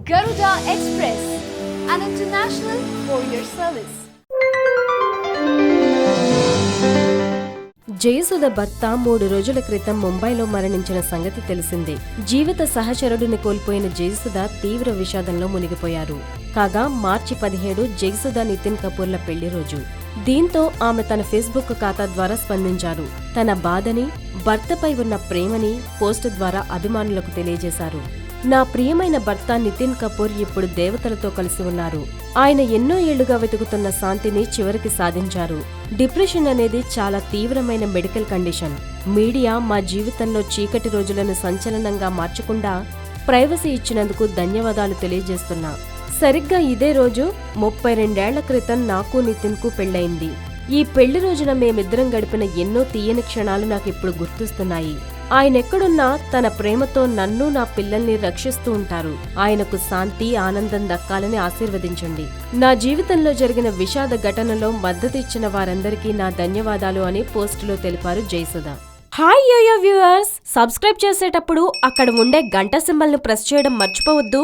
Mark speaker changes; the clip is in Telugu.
Speaker 1: Garuda Express, an international courier service.
Speaker 2: Jayasudha భర్త 3 రోజుల క్రితం ముంబైలో మరణించిన సంగతి తెలిసిందే. జీవిత సహచరుడిని కోల్పోయిన జయసుధ తీవ్ర విషాదంలో మునిగిపోయారు. కాగా మార్చి 17 జయసుధ నితిన్ కపూర్ల పెళ్లి రోజు. దీంతో ఆమె తన ఫేస్బుక్ ఖాతా ద్వారా స్పందించారు. తన బాధని, భర్తపై ఉన్న ప్రేమని పోస్ట్ ద్వారా అభిమానులకు తెలియజేశారు. నా ప్రియమైన భర్త నితిన్ కపూర్ ఇప్పుడు దేవతలతో కలిసి ఉన్నారు. ఆయన ఎన్నో ఏళ్లుగా వెతుకుతున్న శాంతిని చివరికి సాధించారు. డిప్రెషన్ అనేది చాలా తీవ్రమైన మెడికల్ కండిషన్. మీడియా మా జీవితంలో చీకటి రోజులను సంచలనంగా మార్చకుండా ప్రైవసీ ఇచ్చినందుకు ధన్యవాదాలు తెలియజేస్తున్నా. సరిగ్గా ఇదే రోజు 32 ఏళ్ల క్రితం నాకు నితిన్కు పెళ్లయింది. ఈ పెళ్లి రోజున మేమిద్దరం గడిపిన ఎన్నో తీయని క్షణాలు నాకిప్పుడు గుర్తొస్తున్నాయి. ఆయనెక్కడున్నా తన ప్రేమతో నన్ను, నా పిల్లల్ని రక్షిస్తూ ఉంటారు. ఆయనకు శాంతి, ఆనందం దక్కాలని ఆశీర్వదించండి. నా జీవితంలో జరిగిన విషాద ఘటనలో మద్దతు ఇచ్చిన వారందరికీ నా ధన్యవాదాలు అని పోస్టులో తెలిపారు Jayasudha. Hi yo yo viewers, subscribe చేసేటప్పుడు అక్కడ ఉండే గంట సింబల్ను ప్రెస్ చేయడం మర్చిపోవద్దు.